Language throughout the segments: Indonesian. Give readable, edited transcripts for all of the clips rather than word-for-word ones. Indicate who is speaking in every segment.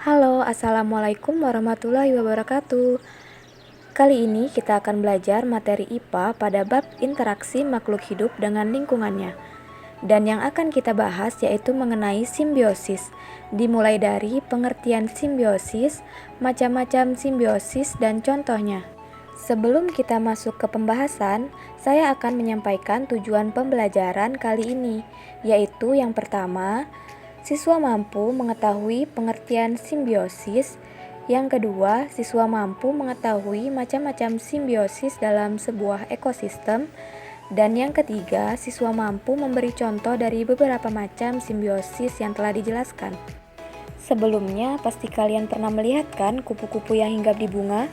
Speaker 1: Halo, Assalamualaikum warahmatullahi wabarakatuh. Kali ini kita akan belajar materi IPA pada bab interaksi makhluk hidup dengan lingkungannya. Dan yang akan kita bahas yaitu mengenai simbiosis, dimulai dari pengertian simbiosis, macam-macam simbiosis, dan contohnya. Sebelum kita masuk ke pembahasan, saya akan menyampaikan tujuan pembelajaran kali ini, yaitu yang pertama, siswa mampu mengetahui pengertian simbiosis. Yang kedua, siswa mampu mengetahui macam-macam simbiosis dalam sebuah ekosistem. Dan yang ketiga, siswa mampu memberi contoh dari beberapa macam simbiosis yang telah dijelaskan. Sebelumnya, pasti kalian pernah melihat kan kupu-kupu yang hinggap di bunga?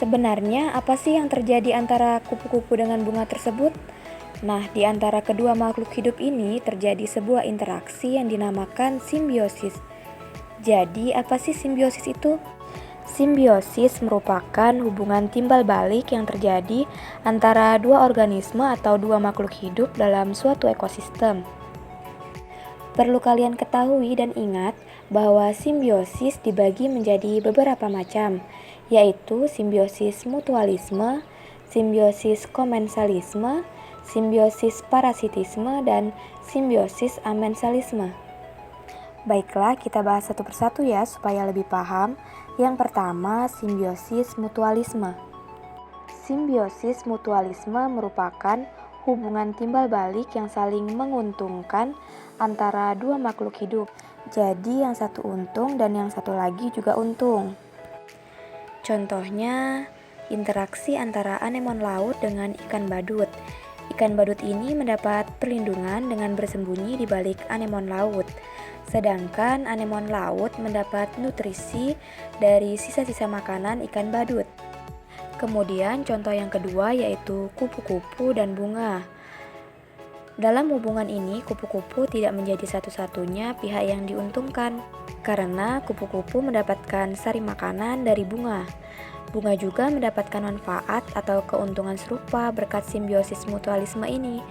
Speaker 1: Sebenarnya apa sih yang terjadi antara kupu-kupu dengan bunga tersebut? Nah, di antara kedua makhluk hidup ini terjadi sebuah interaksi yang dinamakan simbiosis. Jadi, apa sih simbiosis itu? Simbiosis merupakan hubungan timbal balik yang terjadi antara dua organisme atau dua makhluk hidup dalam suatu ekosistem. Perlu kalian ketahui dan ingat bahwa simbiosis dibagi menjadi beberapa macam, yaitu simbiosis mutualisme, simbiosis komensalisme, simbiosis parasitisme, dan simbiosis amensalisme. Baiklah, kita bahas satu persatu ya supaya lebih paham. Yang pertama, simbiosis mutualisme. Simbiosis mutualisme merupakan hubungan timbal balik yang saling menguntungkan antara dua makhluk hidup. Jadi yang satu untung dan yang satu lagi juga untung. Contohnya, interaksi antara anemon laut dengan ikan badut. Ikan badut ini mendapat perlindungan dengan bersembunyi di balik anemon laut. Sedangkan anemon laut mendapat nutrisi dari sisa-sisa makanan ikan badut. Kemudian contoh yang kedua yaitu kupu-kupu dan bunga. Dalam hubungan ini, kupu-kupu tidak menjadi satu-satunya pihak yang diuntungkan, karena kupu-kupu mendapatkan sari makanan dari bunga. Bunga juga mendapatkan manfaat atau keuntungan serupa berkat simbiosis mutualisme ini.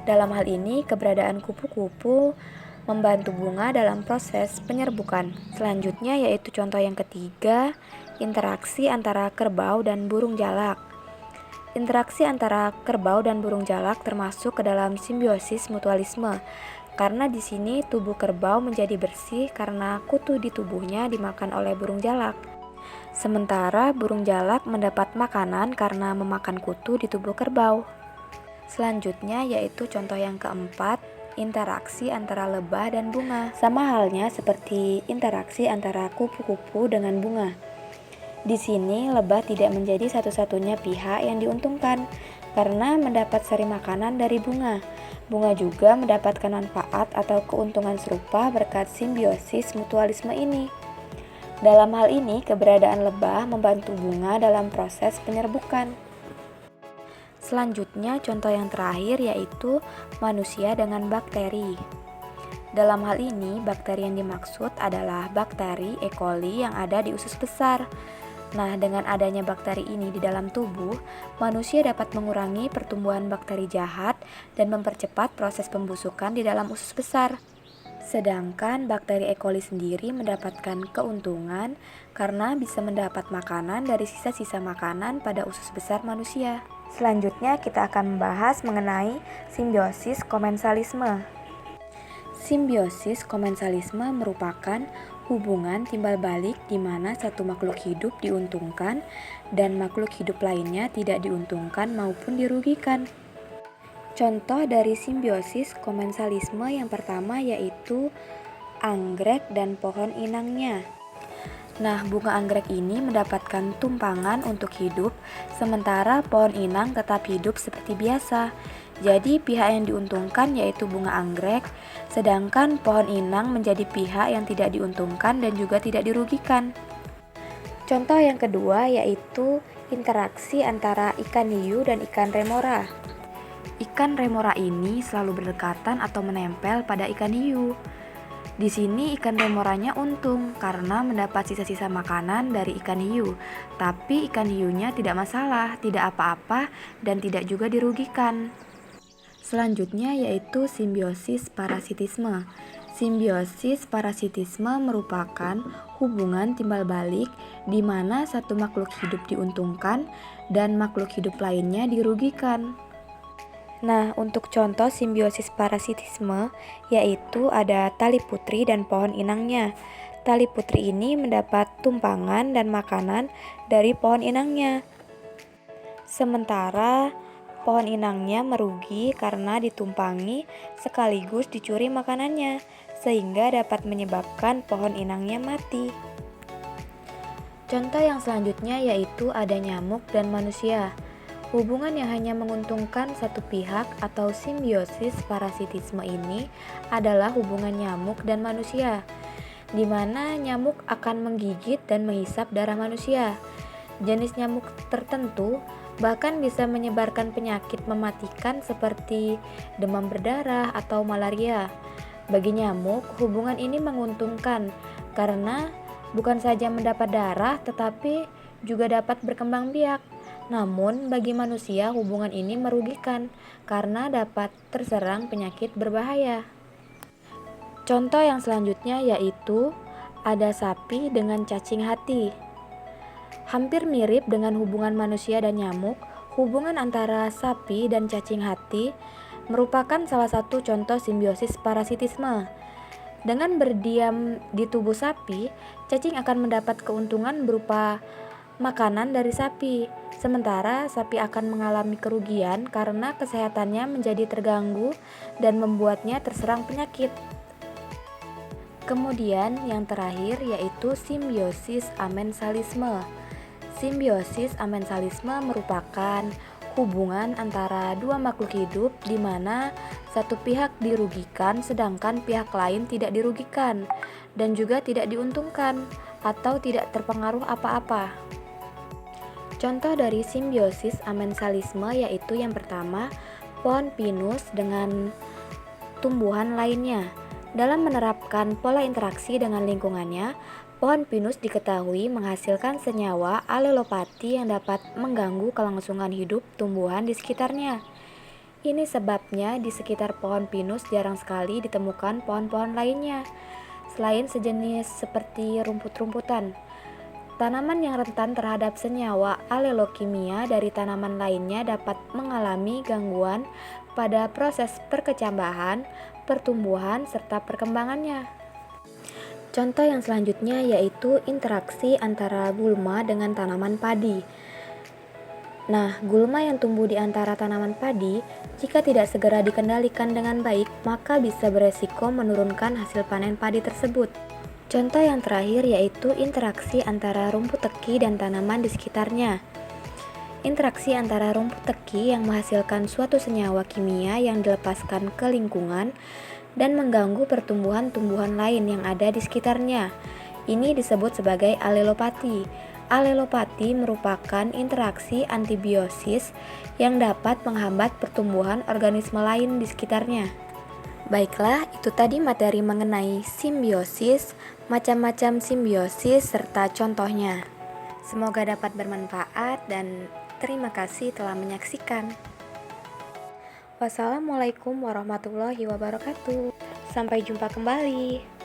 Speaker 1: Dalam hal ini, keberadaan kupu-kupu membantu bunga dalam proses penyerbukan. Selanjutnya yaitu contoh yang ketiga, interaksi antara kerbau dan burung jalak. Interaksi antara kerbau dan burung jalak termasuk ke dalam simbiosis mutualisme, karena di sini tubuh kerbau menjadi bersih karena kutu di tubuhnya dimakan oleh burung jalak. Sementara burung jalak mendapat makanan karena memakan kutu di tubuh kerbau. Selanjutnya yaitu contoh yang keempat, interaksi antara lebah dan bunga. Sama halnya seperti interaksi antara kupu-kupu dengan bunga. Di sini lebah tidak menjadi satu-satunya pihak yang diuntungkan karena mendapat sari makanan dari bunga. Bunga juga mendapatkan manfaat atau keuntungan serupa berkat simbiosis mutualisme ini. Dalam hal ini, keberadaan lebah membantu bunga dalam proses penyerbukan. Selanjutnya, contoh yang terakhir yaitu manusia dengan bakteri. Dalam hal ini, bakteri yang dimaksud adalah bakteri E. coli yang ada di usus besar. Nah, dengan adanya bakteri ini di dalam tubuh, manusia dapat mengurangi pertumbuhan bakteri jahat dan mempercepat proses pembusukan di dalam usus besar. Sedangkan bakteri E. coli sendiri mendapatkan keuntungan karena bisa mendapat makanan dari sisa-sisa makanan pada usus besar manusia. Selanjutnya kita akan membahas mengenai simbiosis komensalisme. Simbiosis komensalisme merupakan hubungan timbal balik di mana satu makhluk hidup diuntungkan dan makhluk hidup lainnya tidak diuntungkan maupun dirugikan. Contoh dari simbiosis komensalisme yang pertama yaitu anggrek dan pohon inangnya. Nah, bunga anggrek ini mendapatkan tumpangan untuk hidup, sementara pohon inang tetap hidup seperti biasa. Jadi pihak yang diuntungkan yaitu bunga anggrek, sedangkan pohon inang menjadi pihak yang tidak diuntungkan dan juga tidak dirugikan. Contoh yang kedua yaitu interaksi antara ikan hiu dan ikan remora. Ikan remora ini selalu berdekatan atau menempel pada ikan hiu. Di sini ikan remoranya untung karena mendapat sisa-sisa makanan dari ikan hiu, tapi ikan hiunya tidak masalah, tidak apa-apa, dan tidak juga dirugikan. Selanjutnya yaitu simbiosis parasitisme. Simbiosis parasitisme merupakan hubungan timbal balik di mana satu makhluk hidup diuntungkan dan makhluk hidup lainnya dirugikan. Nah, untuk contoh simbiosis parasitisme, yaitu ada tali putri dan pohon inangnya. Tali putri ini mendapat tumpangan dan makanan dari pohon inangnya. Sementara pohon inangnya merugi karena ditumpangi sekaligus dicuri makanannya, sehingga dapat menyebabkan pohon inangnya mati. Contoh yang selanjutnya yaitu ada nyamuk dan manusia. Hubungan yang hanya menguntungkan satu pihak atau simbiosis parasitisme ini adalah hubungan nyamuk dan manusia, di mana nyamuk akan menggigit dan menghisap darah manusia. Jenis nyamuk tertentu bahkan bisa menyebarkan penyakit mematikan seperti demam berdarah atau malaria. Bagi nyamuk, hubungan ini menguntungkan karena bukan saja mendapat darah tetapi juga dapat berkembang biak. Namun, bagi manusia hubungan ini merugikan karena dapat terserang penyakit berbahaya. Contoh yang selanjutnya yaitu ada sapi dengan cacing hati. Hampir mirip dengan hubungan manusia dan nyamuk, hubungan antara sapi dan cacing hati merupakan salah satu contoh simbiosis parasitisme. Dengan berdiam di tubuh sapi, cacing akan mendapat keuntungan berupa makanan dari sapi, sementara sapi akan mengalami kerugian karena kesehatannya menjadi terganggu dan membuatnya terserang penyakit. Kemudian yang terakhir yaitu simbiosis amensalisme. Simbiosis amensalisme merupakan hubungan antara dua makhluk hidup di mana satu pihak dirugikan sedangkan pihak lain tidak dirugikan dan juga tidak diuntungkan atau tidak terpengaruh apa-apa. Contoh dari simbiosis amensalisme yaitu yang pertama, pohon pinus dengan tumbuhan lainnya. Dalam menerapkan pola interaksi dengan lingkungannya, pohon pinus diketahui menghasilkan senyawa alelopati yang dapat mengganggu kelangsungan hidup tumbuhan di sekitarnya. Ini sebabnya di sekitar pohon pinus jarang sekali ditemukan pohon-pohon lainnya, selain sejenis seperti rumput-rumputan. Tanaman yang rentan terhadap senyawa alelokimia dari tanaman lainnya dapat mengalami gangguan pada proses perkecambahan, pertumbuhan, serta perkembangannya. Contoh yang selanjutnya yaitu interaksi antara gulma dengan tanaman padi. Nah, gulma yang tumbuh di antara tanaman padi, jika tidak segera dikendalikan dengan baik, maka bisa beresiko menurunkan hasil panen padi tersebut. Contoh yang terakhir yaitu interaksi antara rumput teki dan tanaman di sekitarnya. Interaksi antara rumput teki yang menghasilkan suatu senyawa kimia yang dilepaskan ke lingkungan dan mengganggu pertumbuhan tumbuhan lain yang ada di sekitarnya. Ini disebut sebagai alelopati. Alelopati merupakan interaksi antibiosis yang dapat menghambat pertumbuhan organisme lain di sekitarnya. Baiklah, itu tadi materi mengenai simbiosis, macam-macam simbiosis, serta contohnya. Semoga dapat bermanfaat dan terima kasih telah menyaksikan. Wassalamualaikum warahmatullahi wabarakatuh. Sampai jumpa kembali.